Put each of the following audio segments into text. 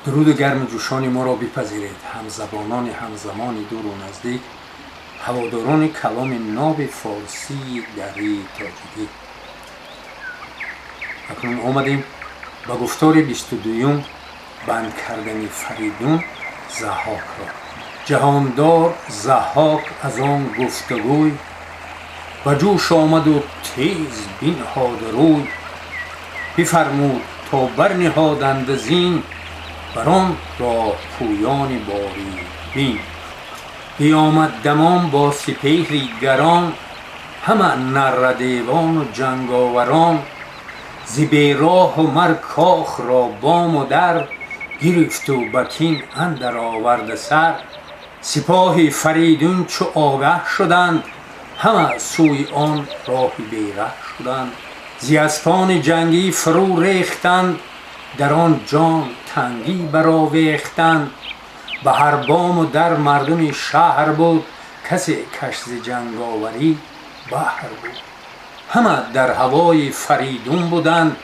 درود گرم جوشانی ما را بپذیرید، همزبانان همزمان دور و نزدیک، هواداران کلام ناب فارسی دری تاجیکی. اکنون آمدیم به گفتار 22 بند کردن فریدون ضحاک را. جهاندار ضحاک از آن گفتگوی و جوش آمد و تیز بنهاد روی. بفرمود تا برنهادند زین، بر آن راه پویان باری بین. بیامد دمان با سپهری گران، همه نره دیوان و جنگاوران. ز بیراه و مر کاخ را بام و در، گرفت و به کین اندر آورد سر. سپاه فریدون چو آگه شدند، همه سوی آن راه بیره شدند. ز اسپان جنگی فرو ریختند، در آن جان تنگی برآویختند. به هر بام و در مردم شهر بود، کسی کش ز جنگاوری بهر بود. همه در هوای فریدون بودند،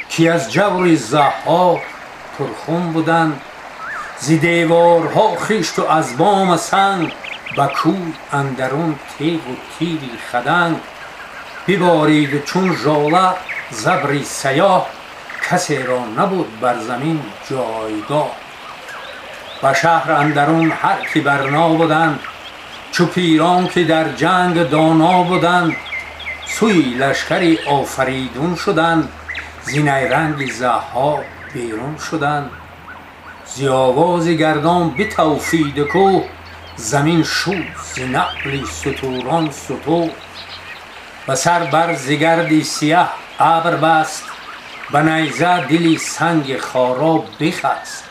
که از جور ضحاک پرخون بودند. ز دیوارها خشت و از بام سنگ، به کوه اندرون تیغ و تیری خدنگ. ببارید چون ژاله ز ابری سیاه، کسی را نبود بر زمین جایگاه. به شهر اندرون هر که برنا بودند، چو پیران که در جنگ دانا بودند. سوی لشکر آفریدون شدند، ز نیرنگ ضحاک بیرون شدند. ز آواز گردان بتوفید کوه، زمین شد ز نعل ستوران ستوه. به سر بر ز گرد سیه ابر بست، به نیزه دل سنگ خارا بخست.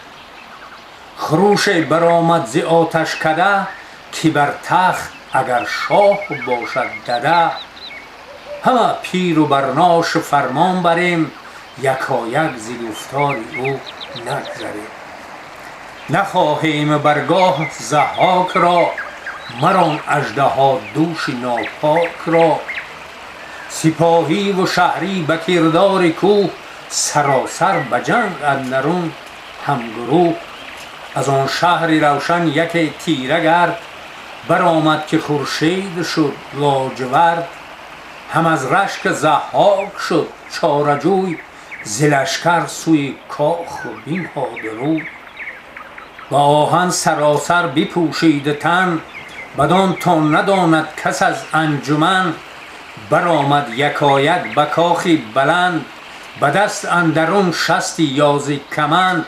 خروش برآمد ز آتشکده، که بر تخت اگر شاه باشد دده. همه پیر و برناش فرمان بریم، یکایک ز گفتار او نگذریم. نخواهیم برگاه ضحاک را، مران اژدها دوش ناپاک را. سپاهی و شهری به کردار کوه، سراسر به جنگ اندرون همگروه. از آن شهر روشن یک تیره گرد، برآمد که خورشید شد لاجورد. هم از رشک ضحاک شد چاره جوی، ز لشکر سوی کاخ بنهاد روی. با آهن سراسر بپوشید تن، بدان تا نداند کس از انجمن. برآمد یکایک به کاخی بلند، به دست اندرون شستی یازی کمند.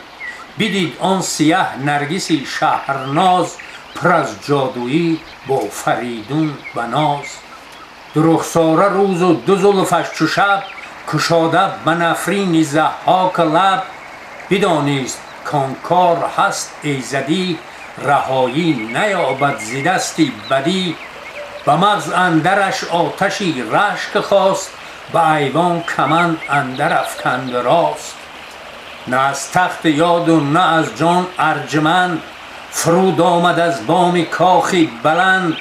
بدید آن سیه نرگسی شهرناز، پر از جادویی با فریدون به ناز. دو رخساره روز و دو زلفش چو شب، گشاده به نفرین ضحاک لب. بدانست کان کار هست ایزدی، رهایی نیابد ز دستی بدی. به مغز اندرش آتشی رشک خاست، به ایوان کمند اندر افکند راست. نه از تخت یاد و نه از جان ارجمند، فرود آمد از بام کاخی بلند.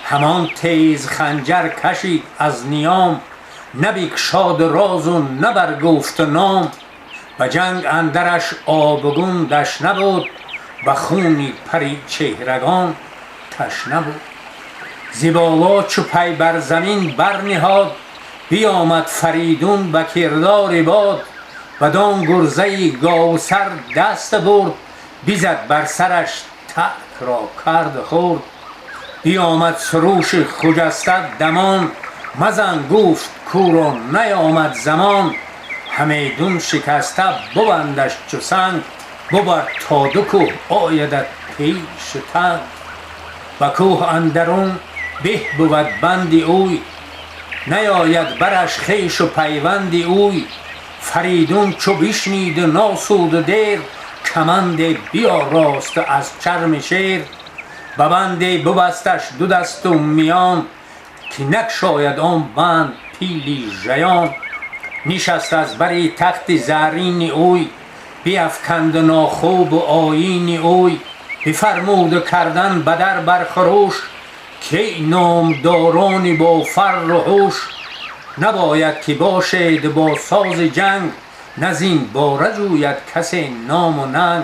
همان تیز خنجر کشید از نیام، نه بگشاد راز و نه برگفت نام. به جنگ اندرش آبگون دشنه بود، به خون پری چهرگان تشنه بود. ز بالا چو پی بر زمین برنهاد، بیامد فریدون به کردار باد. بدان گرزه گاوسر دست برد، بزد بر سرش ترک را کرد خرد. بیامد سروش خجسته دمان، مزن گفت کاو را نیامد زمان. همیدون شکسته ببندش چو سنگ، ببر تا دو کوه آیدت پیش تنگ. به کوه اندرون به بود بند اوی، نیاید برش خویش و پیوند اوی. فریدون چو بشنید و ناسود دیر، کمند بیاراست از چرم شیر. به بند ببستش دو دست و میان، که نگشاید آن بند پیلی ژیان. نشست از بر تخت زرین اوی، بیفکند ناخوب و آیین اوی. بفرمود کردن به در برخروش، که نامدارانی با فر و هوش. نباید که باشد با ساز جنگ، نه زین باره جوید کسی نام و ننگ.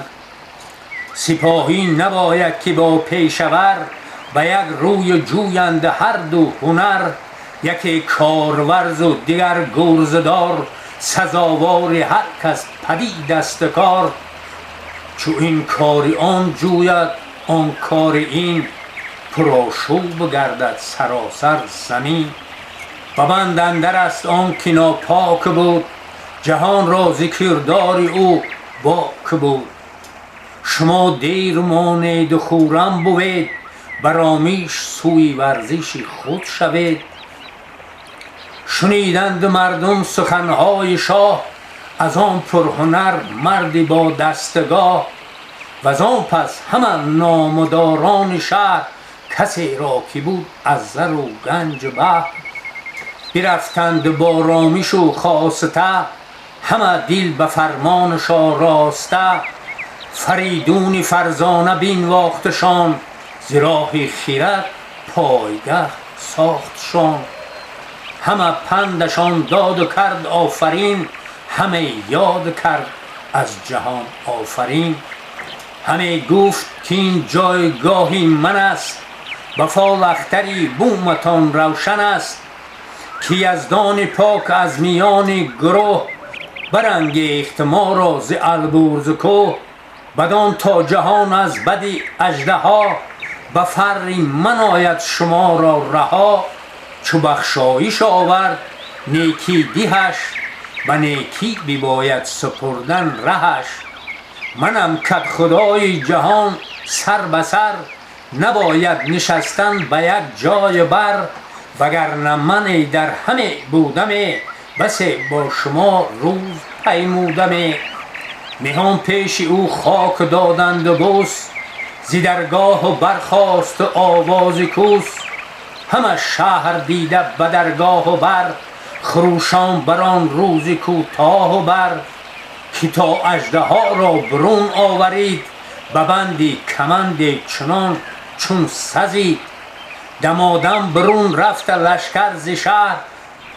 سپاهی نباید که با پیشور به یک روی جویند هر دو هنر. یکی کارورز و دیگر گرزدار، سزاوار هر کس پدید است کار. چو این کاری آن جوید آن کار این، پرآشوب گردد سراسر زمین. و بند اندر است آن که ناپاک بود، جهان را ز کردار او باک بود. شما دیر مانید و خرم بوید، برآمیش سوی ورزش خود شوید. شنیدند مردم سخنهای شاه، از آن پرهنر مردی با دستگاه. وز آن پس همان نامداران شهر، کسی را که بود از زر و گنج بحر. برفتند با رامیش و خواسته، همه دل به فرمانش آراسته. فریدون فرزانه بینواختشان، ز راه خرد پایگه ساختشان. همه پندشان داد و کرد آفرین، همه یاد کرد از جهان آفرین. همه گفت که این جایگاهی من است، وفا لختری بومتان روشن است. که یزدان پاک از میان گروه، برانگیخت ما را ز البرز کوه. بدان تا جهان از بد اژدها، به فری من آید شما را رها. چو بخشایش آورد نیکی دیهش، به نیکی بباید سپردن رهش. منم کدخدای جهان سر به سر، نباید نشستن به یک جای بر. وگرنه من در همه بودم، بسی با شما روز پیمودم. مهان پیش او خاک دادند و بوس، ز درگاه و برخاست و آواز کوس. همه شهر دیده به درگاه و بر، خروشان بران روز کوتاه و بر. که تا اژدها را برون آورید، به بندی کمندی چنان چون سزید. دمادم برون رفت لشکر ز شهر،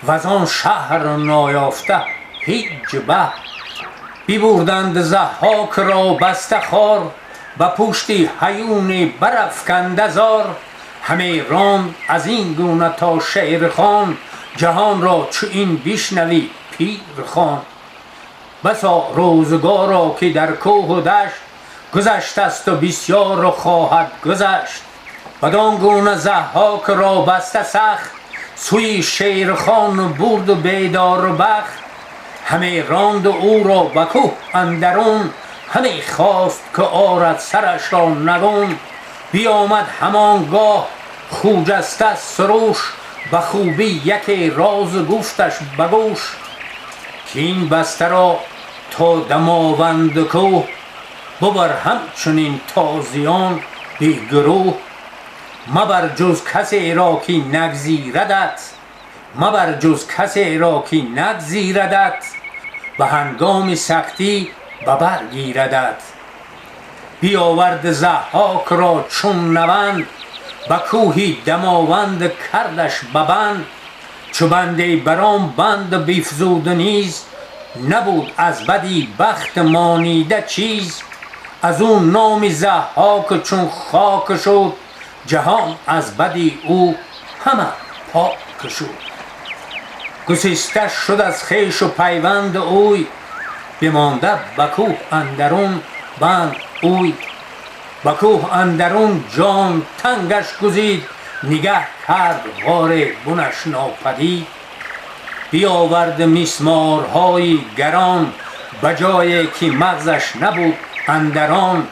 وز آن شهر نایافته هیچ بهر. ببردند ضحاک را بسته خوار، به پشت هیون برافکنده زار. همه راند از این گونه تا شیر خان، جهان را چو این بشنوی پیر خان. بسا روزگارا که در کوه و دشت، گذشته است و بسیار خواهد گذشت. بدان گونه ضحاک را بسته سخت، سوی شیرخان برد و بیدار بخت. همه راند او را به کوه اندرون، همه خواست که آرد سرش را نگون. بیامد همانگاه خوجسته سروش، به خوبی یکی راز گفتش به گوش. که این بسته را تا دماوند کوه، ببر همچنین تازیان بی گروه. مبر جز کسی را که نگزیردت، مبر جز کسی را که نگزیردت. به هنگام سختی به بر گیردت. بیاورد ضحاک را چون نوند، به کوهی دماوند کردش به بند. چو بنده بران بند بیفزود نیز، نبود از بدی بخت مانیده چیز. از اون نام ضحاک چون خاک شد، جهان از بدی او همه پاک شد. گسسته شد از خویش و پیوند اوی، بمانده به کوه اندرون بند اوی. به کوه اندرون جان تنگش گزید، نگه کرد غار بنش ناپدید. بیاورد مسمارهای گران، به جایی که مغزش نبود اندران.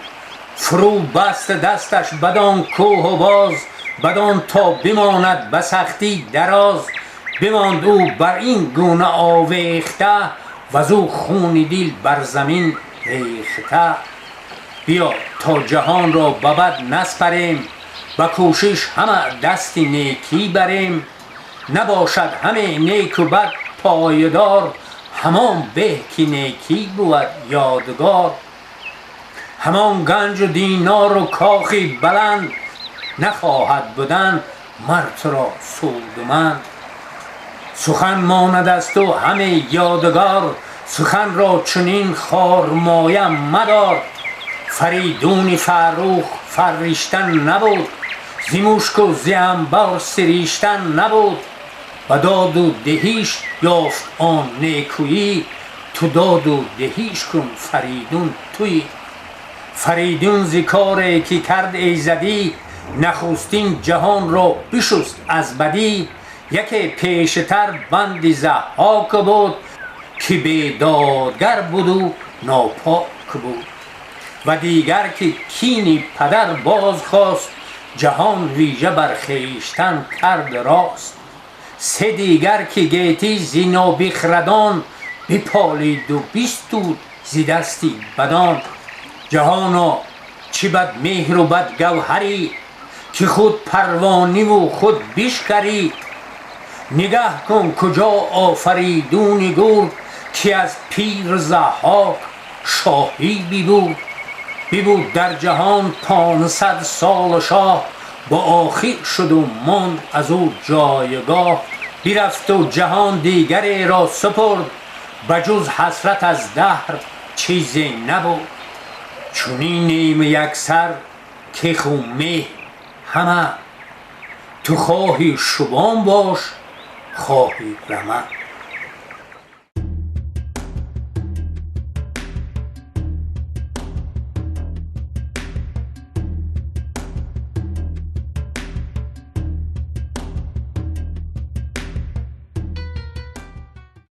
فرو بست دستش بدان کوه و باز، بدان تا بماند به سختی دراز. بماند او بر این گونه آویخته، وزو خون دل بر زمین ریخته. بیا تا جهان را به بد نسپریم، به کوشش همه دست نیکی بریم. نباشد همه نیک و بد پایدار، همان به که نیکی بود یادگار. همان گنج و دینار و کاخی بلند، نخواهد بودن مرد را سودمند. سخن ماند از تو همه یادگار، سخن را چنین خارمایه مدار. فریدون فرخ فریشتن نبود، زی مشک و زی عنبر سریشتن نبود. و داد و دهیش یافت آن نیکویی، تو داد و دهیش کن فریدون تویی. فریدون ز کاری که کرد ایزدی، نخستین جهان را بشست از بدی. یکی پیشتر بند ضحاک بود، که بیدادگر بود و ناپاک بود. و دیگر که کین پدر باز خواست، جهان ویژه بر خویشتن کرد راست. سه دیگر که گیتی ز نابخردان، بپالید و بستود ز دستی بدان. جهانا چه بد مهر و بد گوهری، که خود پروانه و خود بشکری. نگه کن کجا آفریدون گور، که از پیر ضحاک شاهی ببود. ببود در جهان 500 سال شاه، با آخر شد و ماند از او جایگاه. برفت و جهان دیگری را سپرد، بجز حسرت از دهر چیزی نبود. چنینیم یکسر که خمه همه، تو خواهی شبان باش خواهی رمه.